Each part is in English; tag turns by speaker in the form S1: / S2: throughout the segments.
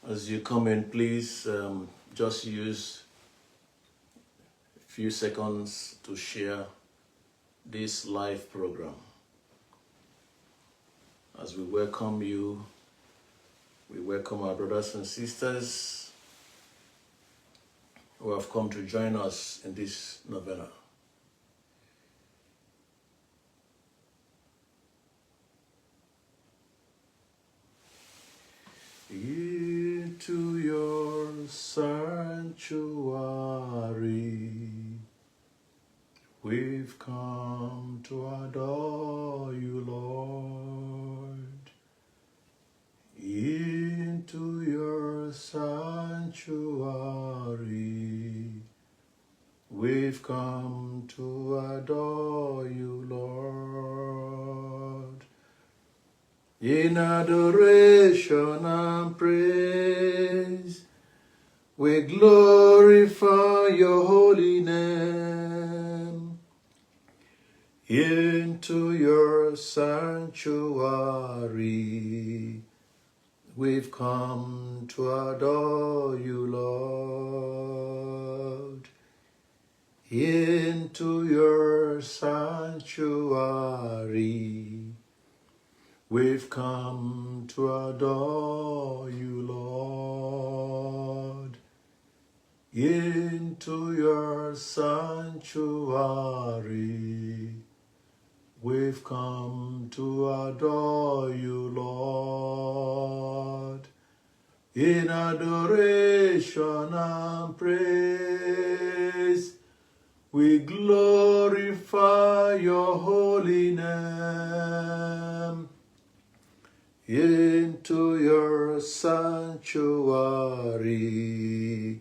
S1: As you come in, please just use a few seconds to share this live program. As we welcome you, we welcome our brothers and sisters who have come to join us in this novena. Into your sanctuary, we've come to adore you, Lord. Into your sanctuary, we've come to adore you, Lord. In adoration and praise, we glorify your holy name. Into your sanctuary, we've come to adore you, Lord. Into your sanctuary, we've come to adore you, Lord. Into your sanctuary, we've come to adore you, Lord. In adoration and praise, we glorify your holy name. Into your sanctuary,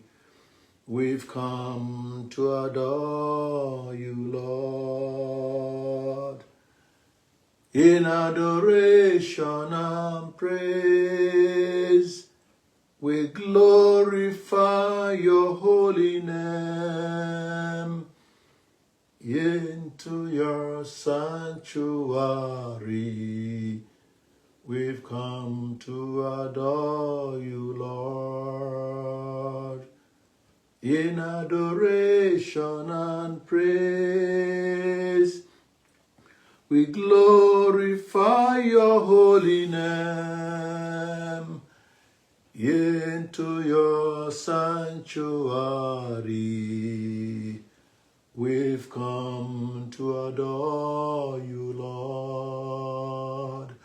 S1: we've come to adore you, Lord. In adoration and praise, we glorify your holy name. Into your sanctuary, we've come to adore you, Lord. In adoration and praise, we glorify your holy name. Into your sanctuary, we've come to adore you, Lord.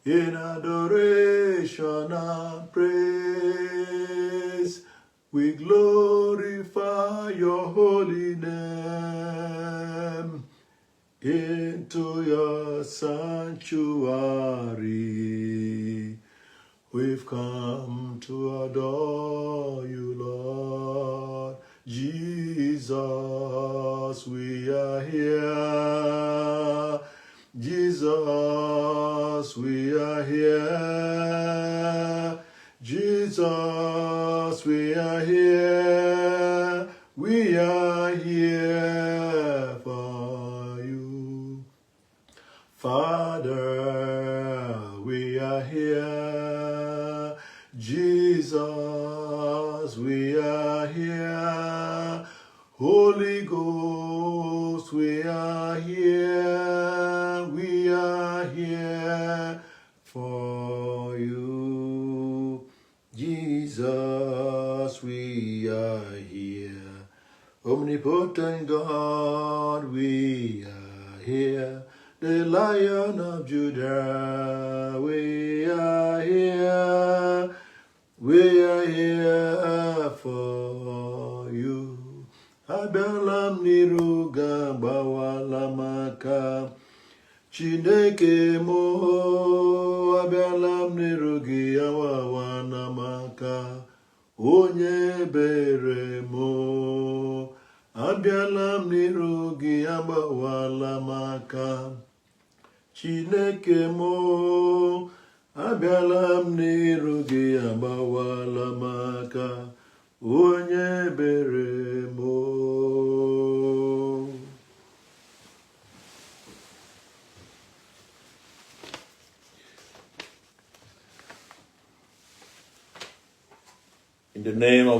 S1: In adoration and praise, we glorify your holy name. Into your sanctuary, we've come to adore you, Lord. Jesus, we are here. Jesus, we are here. Jesus, we are here. We are here for you. Father, we are here. Jesus, we are here. Holy Ghost, we are here. We are here for you. Jesus, we are here. Omnipotent God, we are here. The Lion of Judah, we are here. We are here for you. Abialam niruga bawalamaka. Chineke mo, abialam nirugi awawanamaka. Onye bere mo, abialam nirugi awawalamaka. Chineke mo, abialam nirugi awawalamaka. Onye bere mo.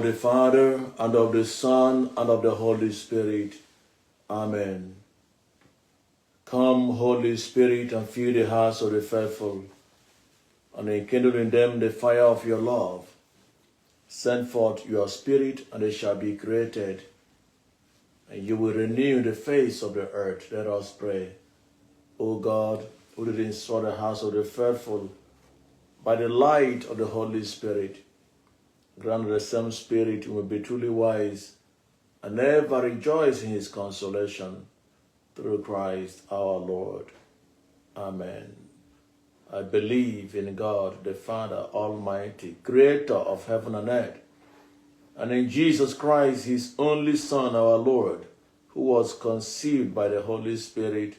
S1: of the Father, and of the Son, and of the Holy Spirit. Amen. Come, Holy Spirit, and fill the hearts of the faithful, and enkindle in them the fire of your love. Send forth your Spirit, and they shall be created, and you will renew the face of the earth. Let us pray. O God, who did instruct the hearts of the faithful by the light of the Holy Spirit, grant the same Spirit who will be truly wise and ever rejoice in his consolation, through Christ our Lord. Amen. I believe in God, the Father Almighty, creator of heaven and earth, and in Jesus Christ, his only Son, our Lord, who was conceived by the Holy Spirit,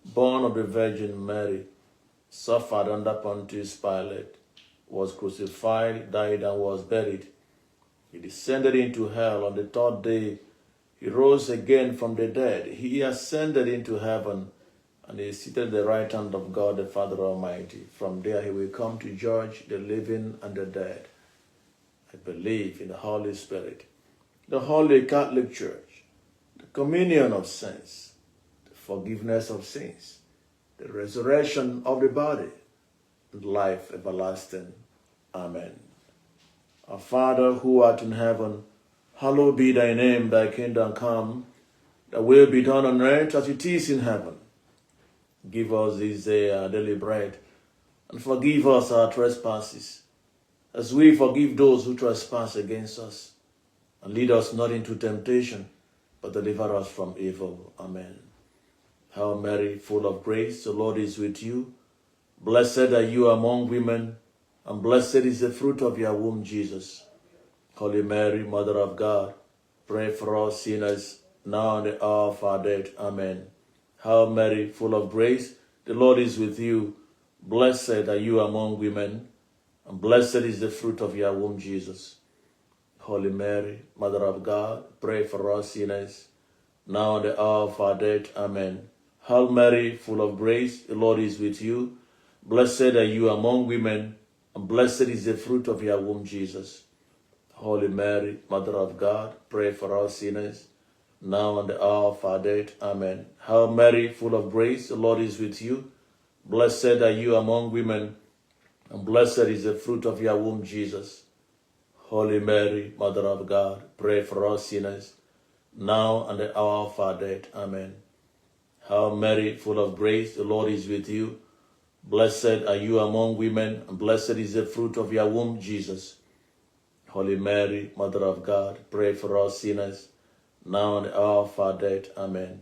S1: born of the Virgin Mary, suffered under Pontius Pilate, was crucified, died, and was buried. He descended into hell. On the third day, he rose again from the dead. He ascended into heaven, and he is seated at the right hand of God, the Father Almighty. From there he will come to judge the living and the dead. I believe in the Holy Spirit, the Holy Catholic Church, the communion of saints, the forgiveness of sins, the resurrection of the body, and life everlasting. Amen. Our Father, who art in heaven, hallowed be thy name. Thy kingdom come, thy will be done on earth as it is in heaven. Give us this day our daily bread, and forgive us our trespasses, as we forgive those who trespass against us. And lead us not into temptation, but deliver us from evil. Amen. Hail Mary, full of grace, the Lord is with you. Blessed are you among women, and blessed is the fruit of your womb, Jesus. Holy Mary, Mother of God, pray for us sinners, now and the hour of our death. Amen. Hail Mary, full of grace, the Lord is with you. Blessed are you among women, and blessed is the fruit of your womb, Jesus. Holy Mary, Mother of God, pray for us sinners, now and the hour of our death. Amen. Hail Mary, full of grace, the Lord is with you. Blessed are you among women, and blessed is the fruit of your womb, Jesus. Holy Mary, Mother of God, pray for us sinners, now and the hour of our death. Amen. Hail Mary, full of grace, the Lord is with you. Blessed are you among women, and blessed is the fruit of your womb, Jesus. Holy Mary, Mother of God, pray for us sinners, now and the hour of our death. Amen. Hail Mary, full of grace, the Lord is with you. Blessed are you among women, and blessed is the fruit of your womb, Jesus. Holy Mary, Mother of God, pray for us sinners, now and the hour of our death. Amen.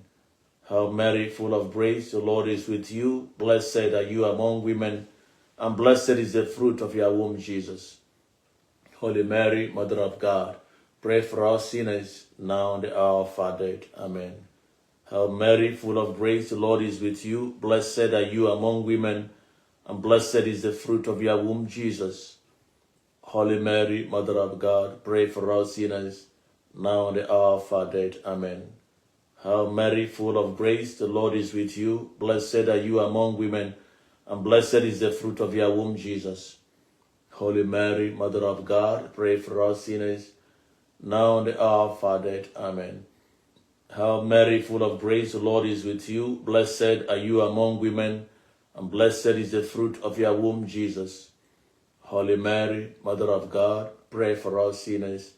S1: Hail Mary, full of grace, the Lord is with you. Blessed are you among women, and blessed is the fruit of your womb, Jesus. Holy Mary, Mother of God, pray for us sinners, now and the hour of our death. Amen. Hail Mary, full of grace, the Lord is with you. Blessed are you among women, and blessed is the fruit of your womb, Jesus. Holy Mary, Mother of God, pray for us sinners, now and the hour of our death. Amen. Hail Mary, full of grace, the Lord is with you. Blessed are you among women, and blessed is the fruit of your womb, Jesus. Holy Mary, Mother of God, pray for us sinners, now and the hour of our death. Amen. Hail Mary, full of grace, the Lord is with you. Blessed are you among women, and blessed is the fruit of your womb, Jesus. Holy Mary, Mother of God, pray for us sinners,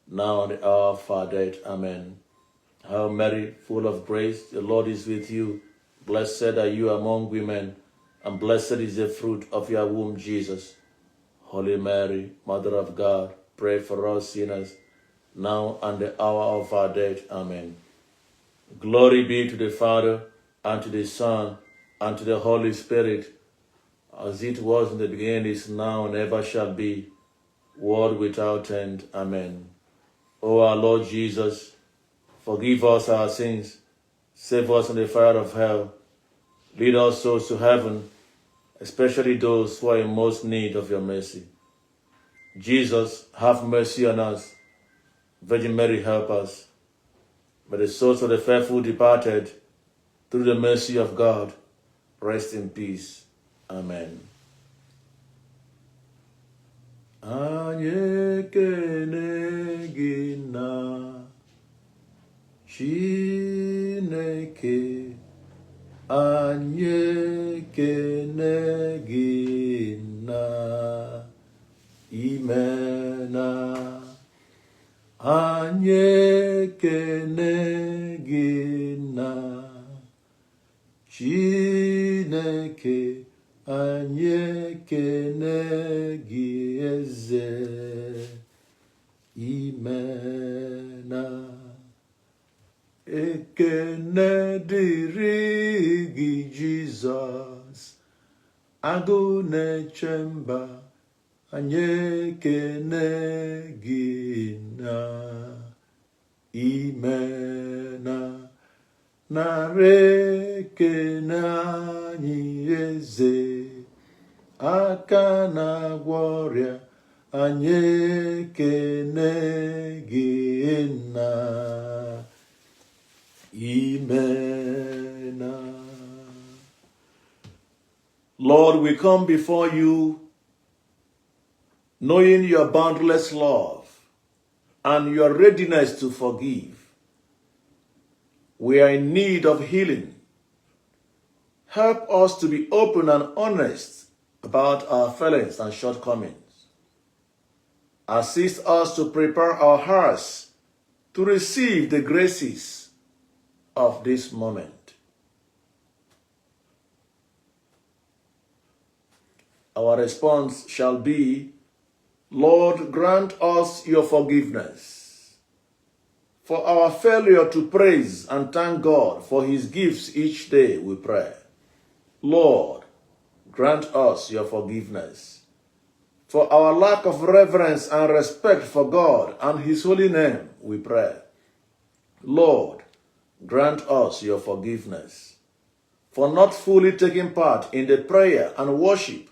S1: now and the hour of our death. Amen. Hail Mary, full of grace, the Lord is with you. Blessed are you among women, and blessed is the fruit of your womb, Jesus. Holy Mary, Mother of God, pray for us sinners, now and the hour of our death. Amen. Glory be to the Father, and to the Son, and to the Holy Spirit, as it was in the beginning, is now, and ever shall be, world without end. Amen. O our Lord Jesus, forgive us our sins, save us from the fire of hell, lead our souls to heaven, especially those who are in most need of your mercy. Jesus, have mercy on us. Virgin Mary, help us. May the souls of the faithful departed, through the mercy of God, rest in peace. Amen. anyị ekene gị na Chineke, anyị ekene gị na imena, anyị ekene gị na Chineke, anyị ekene gị eze imena. Ekene dịrị gị Jizọs, agụ na-eche mba, anyị ekene gị na imena. Nara ekene anyị eze, aka na-agwọ ọrịa, anyị ekene gị na imena. Lord, we come before you knowing your boundless love and your readiness to forgive. We are in need of healing. Help us to be open and honest about our failings and shortcomings. Assist us to prepare our hearts to receive the graces of this moment. Our response shall be, Lord, grant us your forgiveness for our failure to praise and thank God for his gifts each day, we pray. Lord, grant us your forgiveness for our lack of reverence and respect for God and his holy name, we pray. Lord, grant us your forgiveness for not fully taking part in the prayer and worship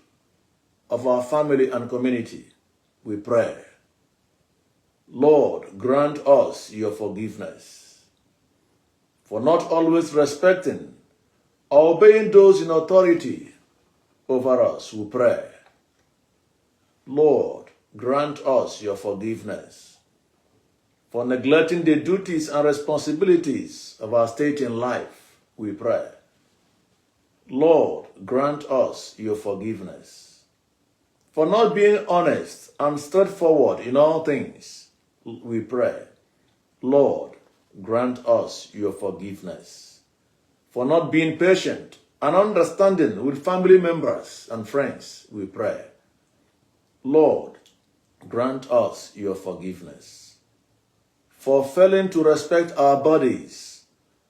S1: of our family and community, we pray. Lord, grant us your forgiveness for not always respecting or obeying those in authority over us, we pray. Lord, grant us your forgiveness for neglecting the duties and responsibilities of our state in life, we pray. Lord, grant us your forgiveness for not being honest and straightforward in all things, we pray. Lord, grant us your forgiveness for not being patient and understanding with family members and friends, we pray. Lord, grant us your forgiveness for failing to respect our bodies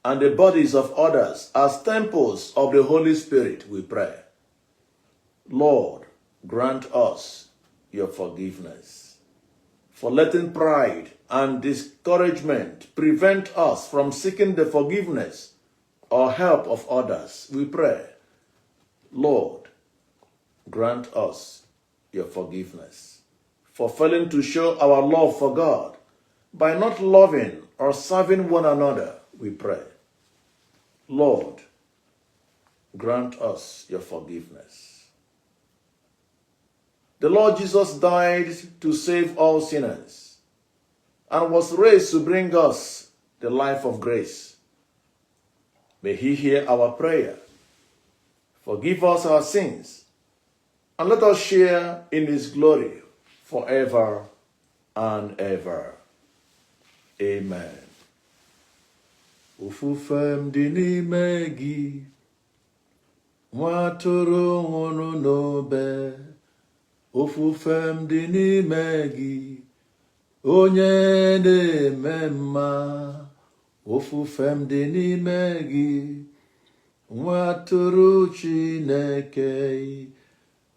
S1: and the bodies of others as temples of the Holy Spirit, we pray. Lord, grant us your forgiveness for letting pride and discouragement prevent us from seeking the forgiveness or help of others, we pray. Lord, grant us your forgiveness for failing to show our love for God by not loving or serving one another, we pray. Lord, grant us your forgiveness. The Lord Jesus died to save all sinners and was raised to bring us the life of grace. May he hear our prayer, forgive us our sins, and let us share in his glory forever and ever. Amen. Ofufem dị n'ime gị, nwa atụrụ nwụrụ n'obe. Ofufem dị n'ime gị, onye na-eme mma. Ofufem dị n'ime gị, nwa atụrụ Chineke.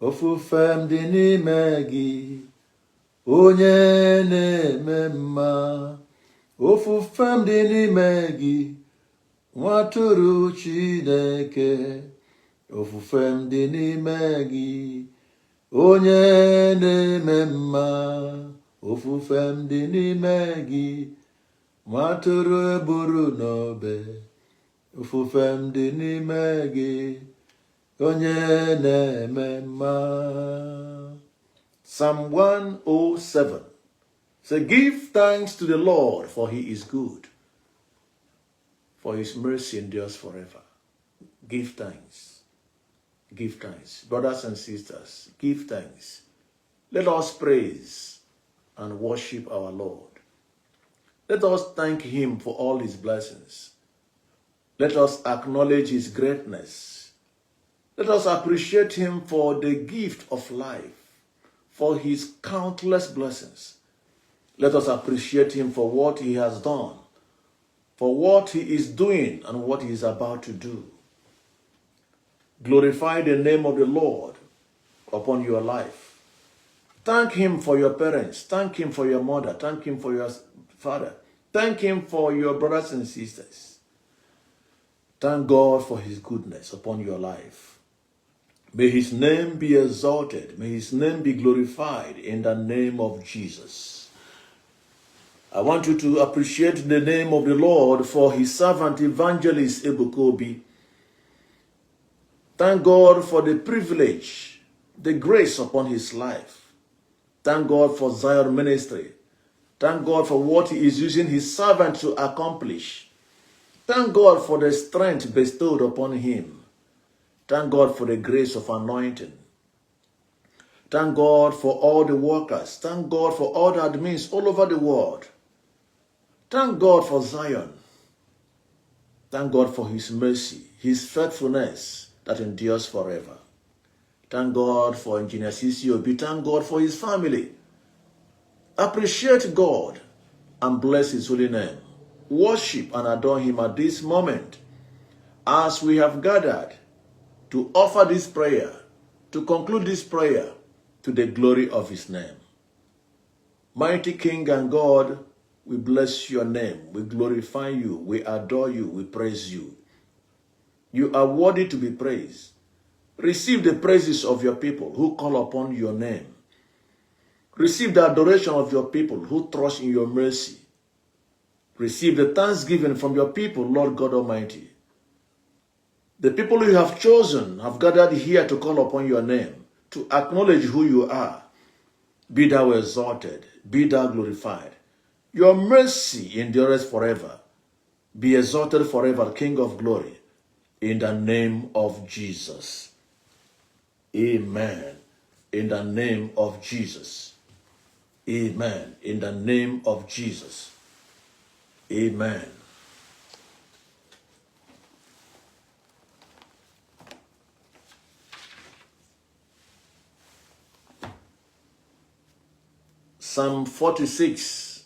S1: Ofufem dị n'ime gị, onye na-eme mma. Ofufem dị n'ime gị, nwa atụrụ Chineke. Ofufem dị n'ime gị, onye na-eme mma. Ofufem dị n'ime gị, nwa atụrụ eburu n'obe. Ofufem dị n'ime gị, onye na-eme mma. Psalm 107. Say, give thanks to the Lord, for he is good, for his mercy endures forever. Give thanks. Give thanks. Brothers and sisters, give thanks. Let us praise and worship our Lord. Let us thank him for all his blessings. Let us acknowledge his greatness. Let us appreciate him for the gift of life, for his countless blessings. Let us appreciate him for what he has done, for what he is doing and what he is about to do. Glorify the name of the Lord upon your life. Thank him for your parents. Thank him for your mother. Thank him for your father. Thank him for your brothers and sisters. Thank God for his goodness upon your life. May his name be exalted. May his name be glorified in the name of Jesus. I want you to appreciate the name of the Lord for his servant Evangelist Ebuka Obi. Thank God for the privilege, the grace upon his life. Thank God for Zion Ministry. Thank God for what he is using his servant to accomplish. Thank God for the strength bestowed upon him. Thank God for the grace of anointing. Thank God for all the workers. Thank God for all the admins all over the world. Thank God for Zion. Thank God for his mercy, his faithfulness that endures forever. Thank God for Engineer Obi. Thank God for his family. Appreciate God and bless his holy name. Worship and adore him at this moment as we have gathered to offer this prayer, to conclude this prayer to the glory of his name. Mighty King and God, we bless your name. We glorify you. We adore you. We praise you. You are worthy to be praised. Receive the praises of your people who call upon your name. Receive the adoration of your people who trust in your mercy. Receive the thanksgiving from your people, Lord God Almighty. The people you have chosen have gathered here to call upon your name, to acknowledge who you are. Be thou exalted, be thou glorified. Your mercy endures forever. Be exalted forever, King of glory, in the name of Jesus. Amen. In the name of Jesus. Amen. In the name of Jesus. Amen. Psalm 46.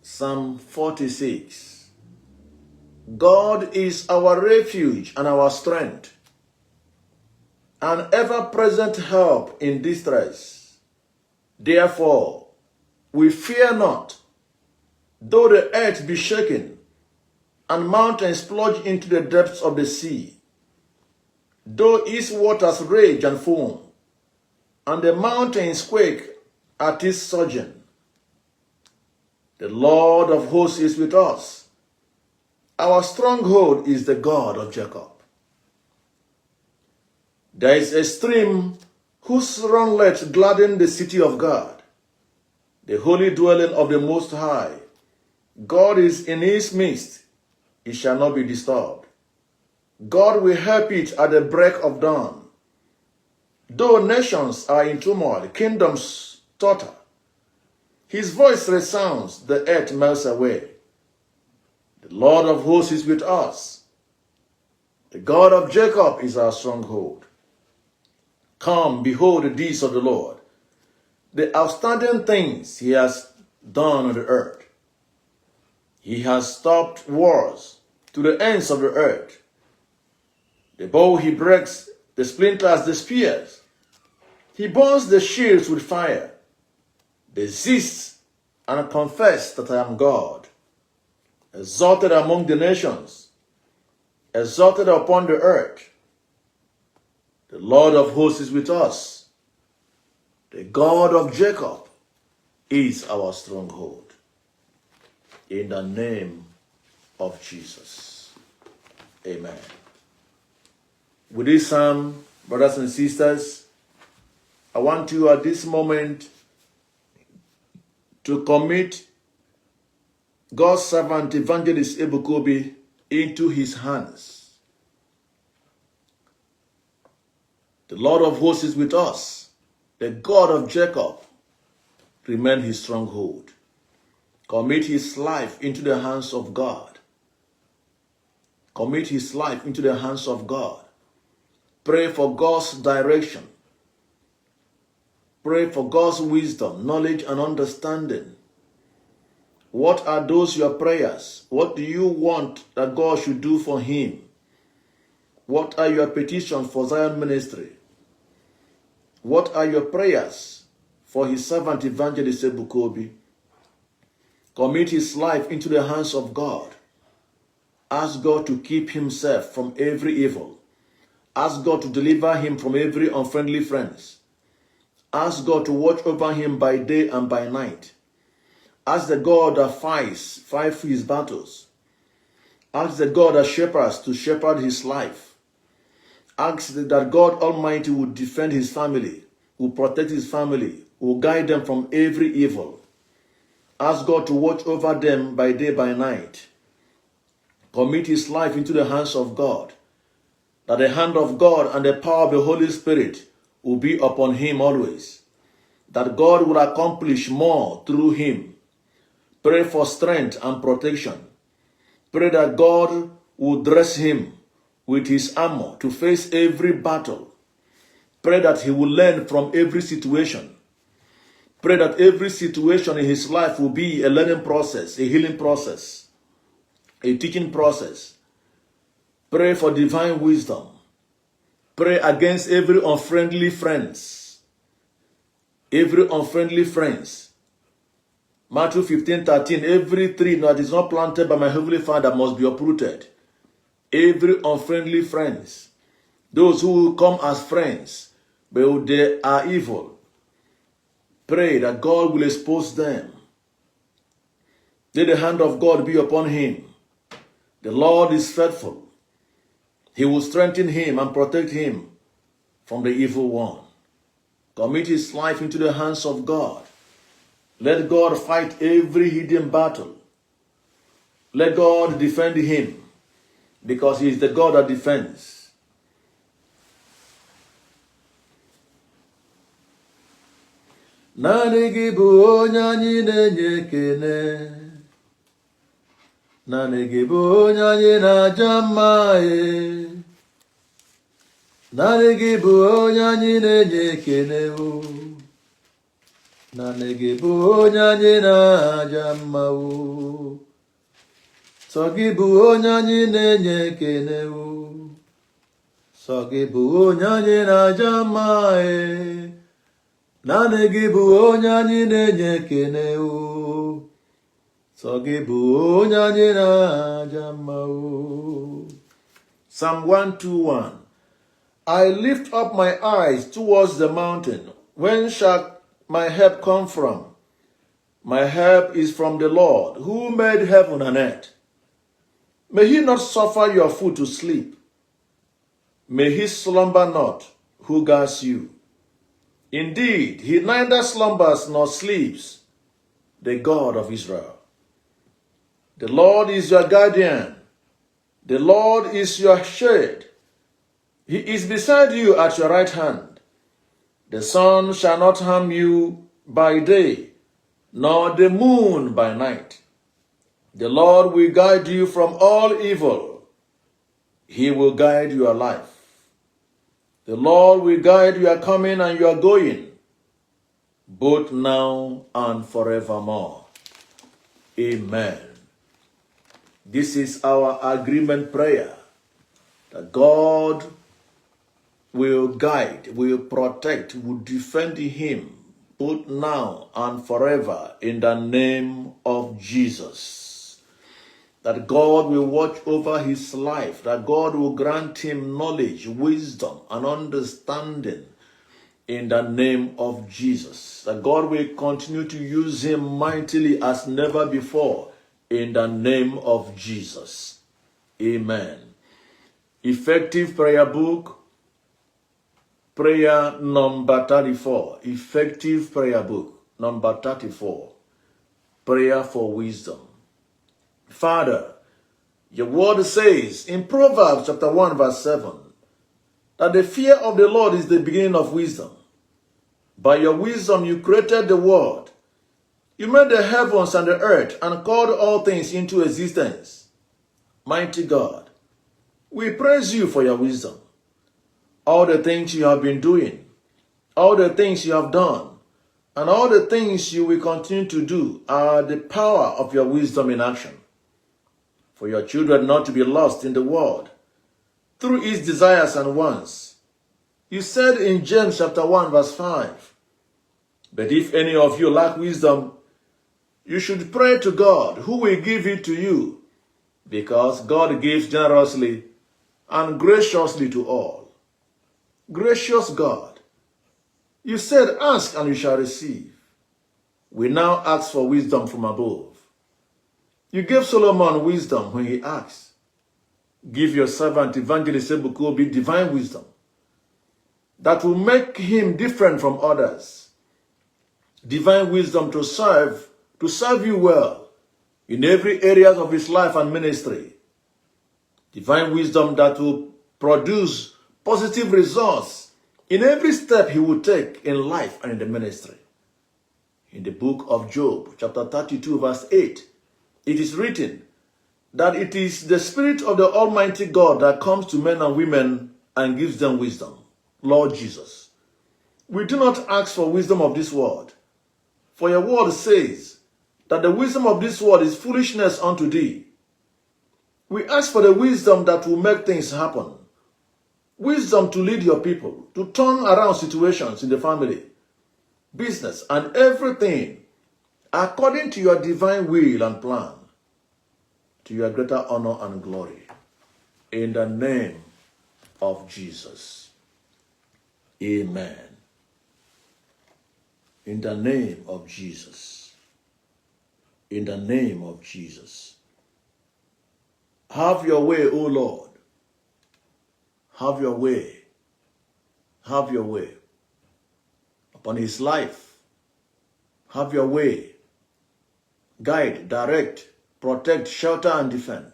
S1: Psalm 46. God is our refuge and our strength, an ever-present help in distress. Therefore, we fear not, though the earth be shaken, and mountains plunge into the depths of the sea, though its waters rage and foam, and the mountains quake at its surging. The Lord of hosts is with us. Our stronghold is the God of Jacob. There is a stream whose runlet gladden the city of God, the holy dwelling of the Most High. God is in his midst. It shall not be disturbed. God will help it at the break of dawn. Though nations are in turmoil, kingdoms totter, his voice resounds, the earth melts away. The Lord of hosts is with us. The God of Jacob is our stronghold. Come, behold the deeds of the Lord, the outstanding things he has done on the earth. He has stopped wars to the ends of the earth. The bow he breaks, the splinters, the spears. He burns the shields with fire. Desist and confess that I am God, exalted among the nations, exalted upon the earth. The Lord of hosts is with us. The God of Jacob is our stronghold. In the name of Jesus. Amen. With this psalm, brothers and sisters, I want you at this moment to commit God's servant, Evangelist Ebuka Obi, into his hands. The Lord of hosts is with us. The God of Jacob remain his stronghold. Commit his life into the hands of God. Commit his life into the hands of God. Pray for God's direction. Pray for God's wisdom, knowledge, and understanding. What are those your prayers? What do you want that God should do for him? What are your petitions for Zion Ministry? What are your prayers for his servant Evangelist Ebuka Obi? Commit his life into the hands of God. Ask God to keep himself from every evil. Ask God to deliver him from every unfriendly friends. Ask God to watch over him by day and by night. Ask the God that fights his battles. Ask the God that shepherds to shepherd his life. Ask that God Almighty will defend his family, will protect his family, will guide them from every evil. Ask God to watch over them by day, by night. Commit his life into the hands of God, that the hand of God and the power of the Holy Spirit will be upon him always, that God will accomplish more through him. Pray for strength and protection. Pray that God will dress him with his armor to face every battle. Pray that he will learn from every situation. Pray that every situation in his life will be a learning process, a healing process, a teaching process. Pray for divine wisdom. Pray against every unfriendly friends. Every unfriendly friends. Matthew 15:13, every tree that is not planted by my heavenly Father must be uprooted. Every unfriendly friends, those who will come as friends, but they are evil. Pray that God will expose them. Let the hand of God be upon him. The Lord is faithful. He will strengthen him and protect him from the evil one. Commit his life into the hands of God. Let God fight every hidden battle. Let God defend him, because he is the God that defends. Naanị gị bụ onye anyị na-enye ekele. Naanị gị bụ onye anyị na-aja mma. Naanị gị bụ onye anyị na-enye ekele. Naanị gị bụ onye anyị na-aja mma. Sọ gị bụ onye anyị na-enye ekele. Sọ gị bụ onye anyị na-aja mma. Naanị gị bụ onye anyị na-enye ekele. Sọ gị bụ onye anyị na-aja mma. Psalm 121. I lift up my eyes towards the mountain. When shall my help come from? My help is from the Lord, who made heaven and earth. May he not suffer your foot to sleep. May he slumber not, who guards you. Indeed, he neither slumbers nor sleeps, the God of Israel. The Lord is your guardian. The Lord is your shade. He is beside you at your right hand. The sun shall not harm you by day, nor the moon by night. The Lord will guide you from all evil. He will guide your life. The Lord will guide your coming and your going, both now and forevermore. Amen. This is our agreement prayer, that God will guide, will protect, will defend him, both now and forever, in the name of Jesus. That God will watch over his life, that God will grant him knowledge, wisdom, and understanding in the name of Jesus. That God will continue to use him mightily as never before in the name of Jesus. Amen. Effective prayer book, Prayer number 34, effective prayer book, number 34, prayer for wisdom. Father, your word says in Proverbs chapter 1 verse 7, that the fear of the Lord is the beginning of wisdom. By your wisdom you created the world. You made the heavens and the earth and called all things into existence. Mighty God, we praise you for your wisdom. All the things you have been doing, all the things you have done, and all the things you will continue to do are the power of your wisdom in action. For your children not to be lost in the world through its desires and wants. You said in James chapter 1 verse 5, but if any of you lack wisdom, you should pray to God, who will give it to you, because God gives generously and graciously to all. Gracious God, you said, ask and you shall receive. We now ask for wisdom from above. You gave Solomon wisdom when he asked. Give your servant Evangelist Ebuka Obi divine wisdom that will make him different from others. Divine wisdom to serve you well in every area of his life and ministry. Divine wisdom that will produce positive results in every step he will take in life and in the ministry. In the book of Job, chapter 32, verse 8, it is written that it is the Spirit of the Almighty God that comes to men and women and gives them wisdom. Lord Jesus, we do not ask for wisdom of this world, for your word says that the wisdom of this world is foolishness unto thee. We ask for the wisdom that will make things happen. Wisdom to lead your people, to turn around situations in the family, business, and everything according to your divine will and plan, to your greater honor and glory. In the name of Jesus. Amen. In the name of Jesus. In the name of Jesus. Have your way, O Lord. Have your way. Have your way upon his life. Have your way. Guide, direct, protect, shelter, and defend.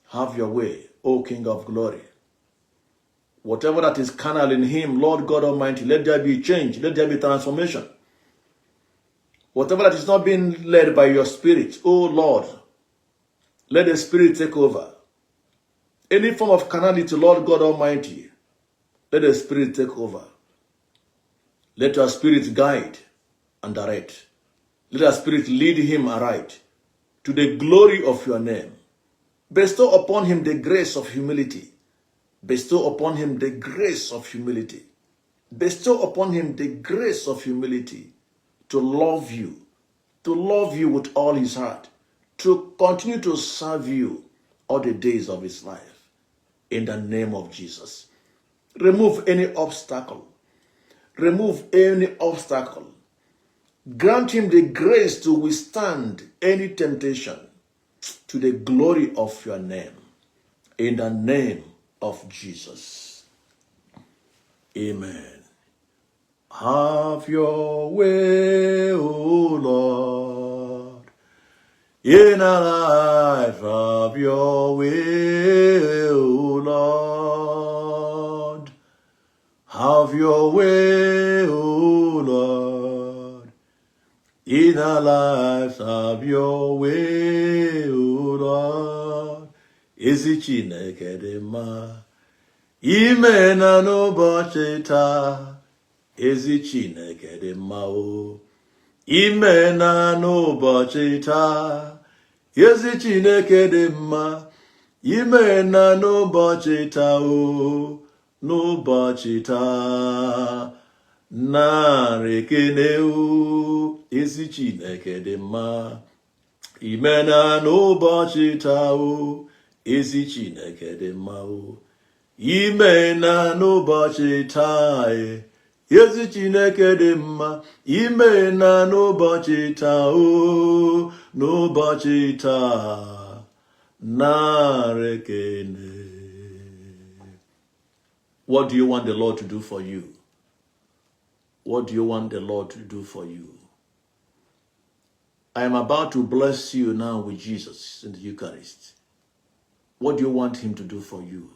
S1: Have your way, O King of glory. Whatever that is carnal in him, Lord God Almighty, let there be change, let there be transformation. Whatever that is not being led by your Spirit, O Lord, let the Spirit take over. Any form of carnality, Lord God Almighty, let the Spirit take over. Let your Spirit guide and direct. Let your Spirit lead him aright to the glory of your name. Bestow upon him the grace of humility. Bestow upon him the grace of humility. Bestow upon him the grace of humility to love you with all his heart, to continue to serve you all the days of his life. In the name of Jesus. Remove any obstacle. Remove any obstacle. Grant him the grace to withstand any temptation to the glory of your name. In the name of Jesus. Amen. Have your way, O Lord. In our life, have your way, O Lord. Have your way, O Lord. In our lives, have your way, O Lord. Ezi Chineke dị mma, ime na n'ụbọchị taa. Ezi Chineke dị mma o, ime na n'ụbọchị taa. Ezi Chineke dị mma, ime na n'ụbọchị taa o, n'ụbọchị taa. Narị ekele o, ezi Chineke dị mma, ime na n'ụbọchị taa o, ezi Chineke dị mma o, ime na n'ụbọchị taa. Ezi Chineke dị mma, ime na n'ụbọchị taa o, n'ụbọchị taa. Narị ekele. What do you want the Lord to do for you? What do you want the Lord to do for you? I am about to bless you now with Jesus in the Eucharist. What do you want him to do for you?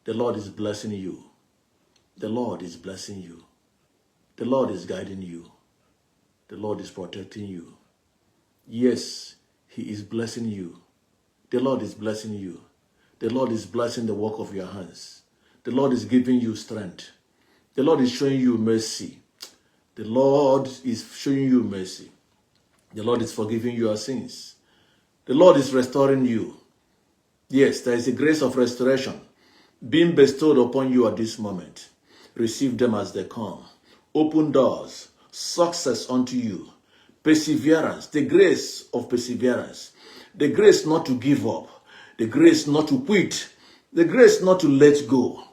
S1: The Lord is blessing you. The Lord is blessing you. The Lord is guiding you. The Lord is protecting you. Yes, he is blessing you. The Lord is blessing you. The Lord is blessing the work of your hands. The Lord is giving you strength. The Lord is showing you mercy. The Lord is showing you mercy. The Lord is forgiving your sins. The Lord is restoring you. Yes, there is a grace of restoration being bestowed upon you at this moment. Receive them as they come. Open doors, success unto you, perseverance, the grace of perseverance, the grace not to give up, the grace not to quit, the grace not to let go.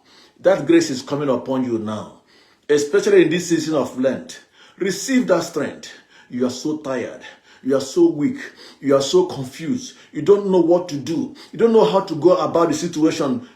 S1: That grace is coming upon you now, especially in this season of Lent. Receive that strength. You are so tired. You are so weak. You are so confused. You don't know what to do. You don't know how to go about the situation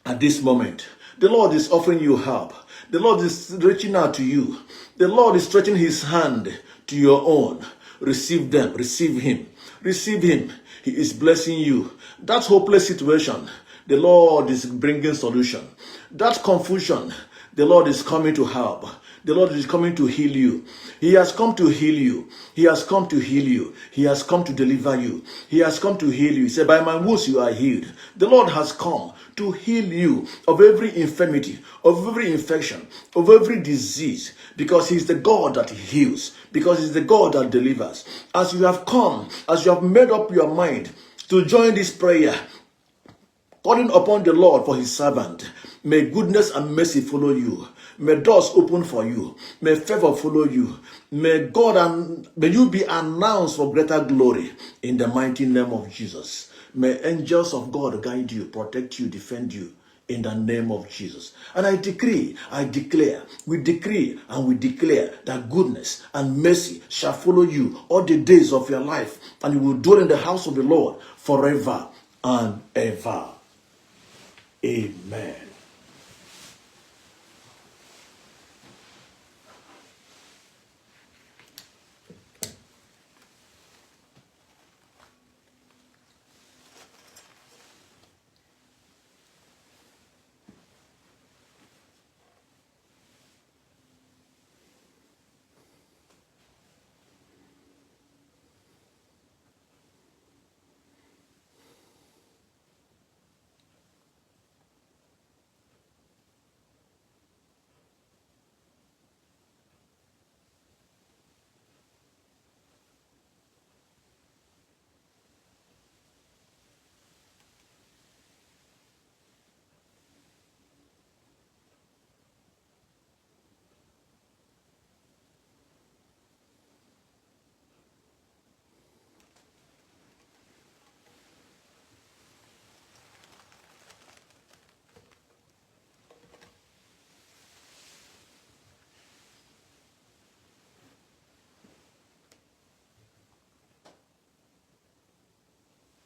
S1: at this moment. The Lord is offering you help. The Lord is reaching out to you. The Lord is stretching his hand to your own. Receive them. Receive him. Receive him. He is blessing you. That hopeless situation, the Lord is bringing solution. That confusion, the Lord is coming to help. The Lord is coming to heal you. He has come to heal you. He has come to heal you. He has come to deliver you. He has come to heal you. He said, by my wounds you are healed. The Lord has come to heal you of every infirmity, of every infection, of every disease, because he's the God that heals, because he's the God that delivers. As you have come, as you have made up your mind to join this prayer, calling upon the Lord for his servant, may goodness and mercy follow you. May doors open for you. May favor follow you. May you be announced for greater glory in the mighty name of Jesus. May angels of God guide you, protect you, defend you in the name of Jesus. And I decree, I declare, we decree and we declare that goodness and mercy shall follow you all the days of your life, and you will dwell in the house of the Lord forever and ever. Amen.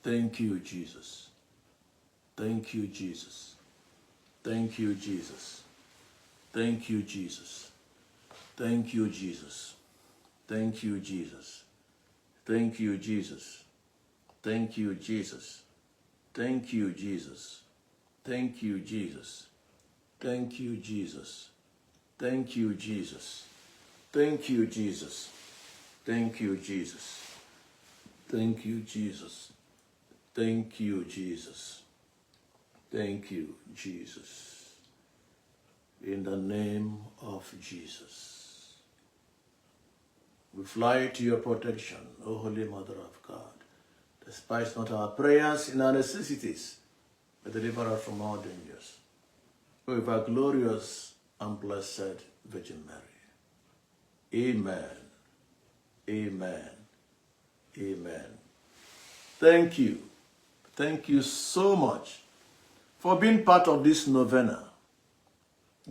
S1: Thank you, Jesus. Thank you, Jesus. Thank you, Jesus. Thank you, Jesus. Thank you, Jesus. Thank you, Jesus. Thank you, Jesus. Thank you, Jesus. Thank you, Jesus. Thank you, Jesus. Thank you, Jesus. Thank you, Jesus. Thank you, Jesus. Thank you, Jesus. Thank you, Jesus. Thank you, Jesus. Thank you, Jesus. In the name of Jesus. We fly to your protection, O Holy Mother of God. Despise not our prayers in our necessities, but deliver us from all dangers. O ever glorious and blessed Virgin Mary. Amen. Amen. Amen. Thank you. Thank you so much for being part of this novena.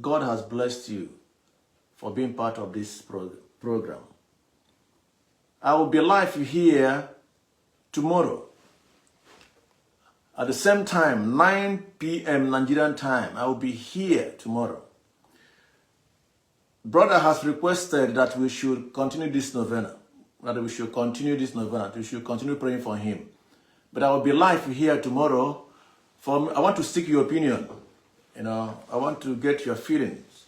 S1: God has blessed you for being part of this program. I will be live here tomorrow At the same time, 9 p.m. Nigerian time, I will be here tomorrow. Brother has requested that we should continue this novena, that we should continue praying for him. But I will be live here tomorrow. I want to seek your opinion. I want to get your feelings.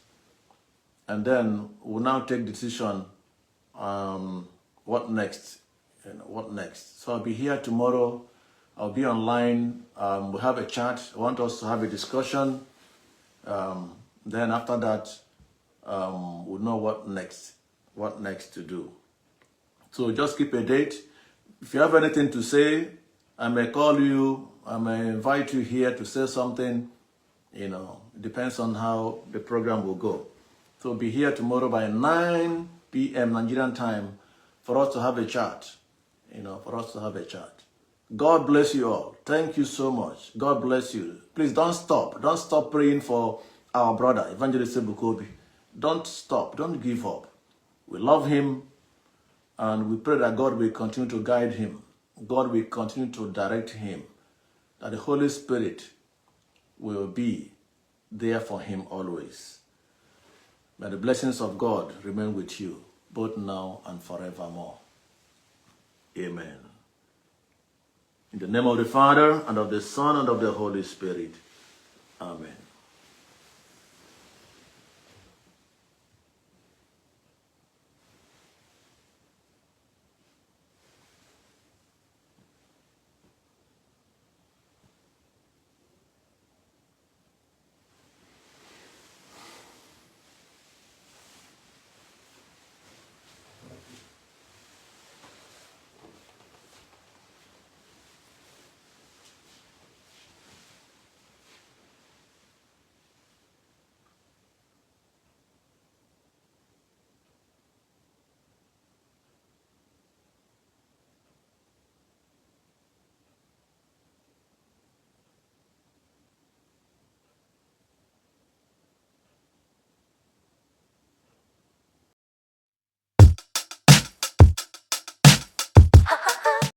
S1: And then we'll now take decision what next. What next? So I'll be here tomorrow. I'll be online. We'll have a chat. I want us to have a discussion. Then after that, we'll know what next to do. So just keep a date. If you have anything to say, I may call you. I may invite you here to say something. It depends on how the program will go. So be here tomorrow by 9 p.m. Nigerian time for us to have a chat. God bless you all. Thank you so much. God bless you. Please don't stop. Don't stop praying for our brother, Evangelist Ebuka Obi. Don't stop. Don't give up. We love him, and we pray that God will continue to guide him. God will continue to direct him. That the Holy Spirit will be there for him always. May the blessings of God remain with you, both now and forevermore. Amen. In the name of the Father, and of the Son, and of the Holy Spirit. Amen.